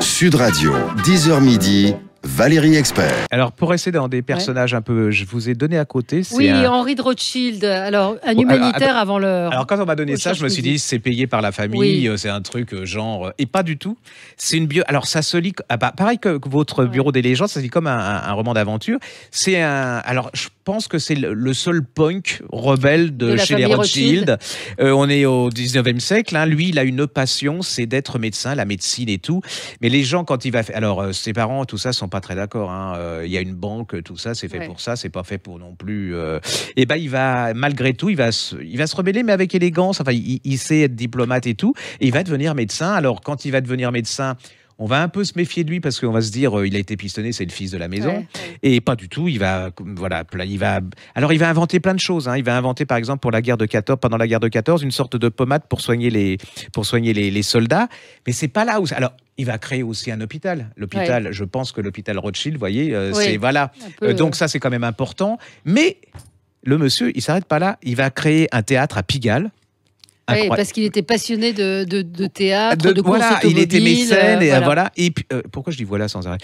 Sud Radio, 10h midi, Valérie Expert. Alors, pour rester dans des personnages un peu... Je vous ai donné à côté... Oui, Henri de Rothschild, alors un humanitaire avant l'heure. Alors, quand on m'a donné ça, je me suis dit, c'est payé par la famille, c'est un truc genre... Et pas du tout. C'est une bio... Alors, ça se lit... pareil que votre Bureau des légendes, ça se lit comme un roman d'aventure. C'est un... Alors, je pense que c'est le seul punk rebelle de chez les Rothschild. On est au 19e siècle. Hein. Lui, il a une passion, c'est d'être médecin, la médecine et tout. Mais les gens, quand il va... Alors, ses parents, tout ça, sont pas très d'accord. Hein. Il y a une banque, tout ça, c'est fait pour ça, c'est pas fait pour non plus... Et ben, il va, malgré tout, il va se rebeller, mais avec élégance. Enfin, il sait être diplomate et tout. Et il va devenir médecin. Alors, quand il va devenir médecin... On va un peu se méfier de lui parce qu'on va se dire il a été pistonné, c'est le fils de la maison. Et pas du tout. Il va inventer plein de choses. Hein. Il va inventer par exemple pendant la guerre de 14, une sorte de pommade pour soigner les soldats. Mais c'est pas là où. Alors il va créer aussi un hôpital. L'hôpital, je pense que l'hôpital Rothschild, vous voyez, c'est voilà. Donc ça c'est quand même important. Mais le monsieur, il s'arrête pas là. Il va créer un théâtre à Pigalle. Oui, parce qu'il était passionné de théâtre, de course voilà, automobile. Il était mécène, et voilà. Et puis, pourquoi je dis voilà sans arrêt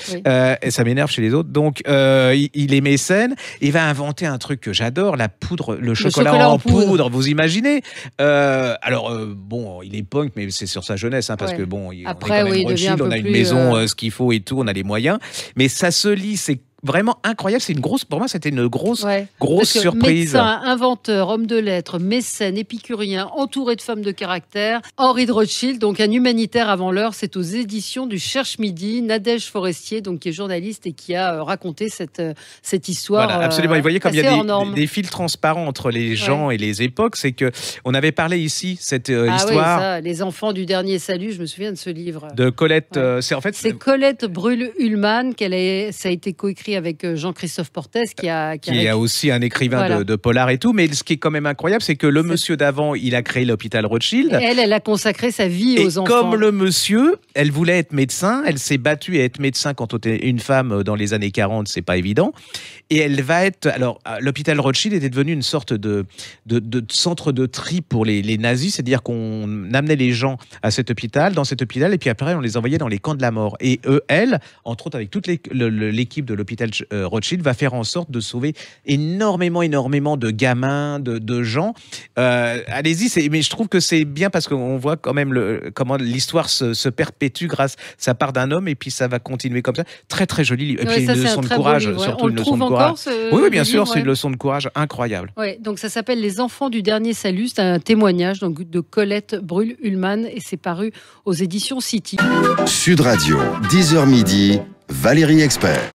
et ça m'énerve chez les autres. Donc, il est mécène. Il va inventer un truc que j'adore, la poudre, le chocolat en poudre. Vous imaginez bon, il est punk, mais c'est sur sa jeunesse, hein, parce que bon, après, on est quand même Rothschild, on a une maison, ce qu'il faut et tout, on a les moyens. Mais ça se lit, c'est vraiment incroyable, c'est une grosse. Pour moi, c'était une grosse surprise. Médecin, inventeur, homme de lettres, mécène, épicurien, entouré de femmes de caractère, Henri de Rothschild, donc un humanitaire avant l'heure. C'est aux éditions du Cherche Midi. Nadège Forestier, donc qui est journaliste et qui a raconté cette histoire. Voilà, absolument. Vous voyez comme il y a des fils transparents entre les gens et les époques. C'est que on avait parlé ici cette histoire. Oui, les enfants du dernier salut. Je me souviens de ce livre de Colette. C'est Colette Brûle-Ullmann ça a été coécrit avec Jean-Christophe Portes qui a aussi un écrivain de polar et tout. Mais ce qui est quand même incroyable, c'est que le monsieur d'avant, il a créé l'hôpital Rothschild. Et elle a consacré sa vie aux enfants. Comme le monsieur, elle voulait être médecin. Elle s'est battue à être médecin quand on était une femme dans les années 40, c'est pas évident. Et elle va être... Alors, l'hôpital Rothschild était devenu une sorte de centre de tri pour les nazis. C'est-à-dire qu'on amenait les gens à cet hôpital, dans cet hôpital, et puis après, on les envoyait dans les camps de la mort. Et elle, entre autres, avec toute l'équipe de l'hôpital Rothschild, va faire en sorte de sauver énormément de gamins, de gens. Allez-y, mais je trouve que c'est bien parce qu'on voit quand même comment l'histoire se perpétue grâce... Ça part d'un homme et puis ça va continuer comme ça. Très, très joli. Et puis une leçon de courage, surtout une leçon de courage. Oui, bien sûr, c'est une leçon de courage incroyable. Ouais, donc ça s'appelle Les enfants du dernier salut. C'est un témoignage donc, de Colette Brûle-Ullmann et c'est paru aux éditions City. Sud Radio, 10h midi, Valérie Expert.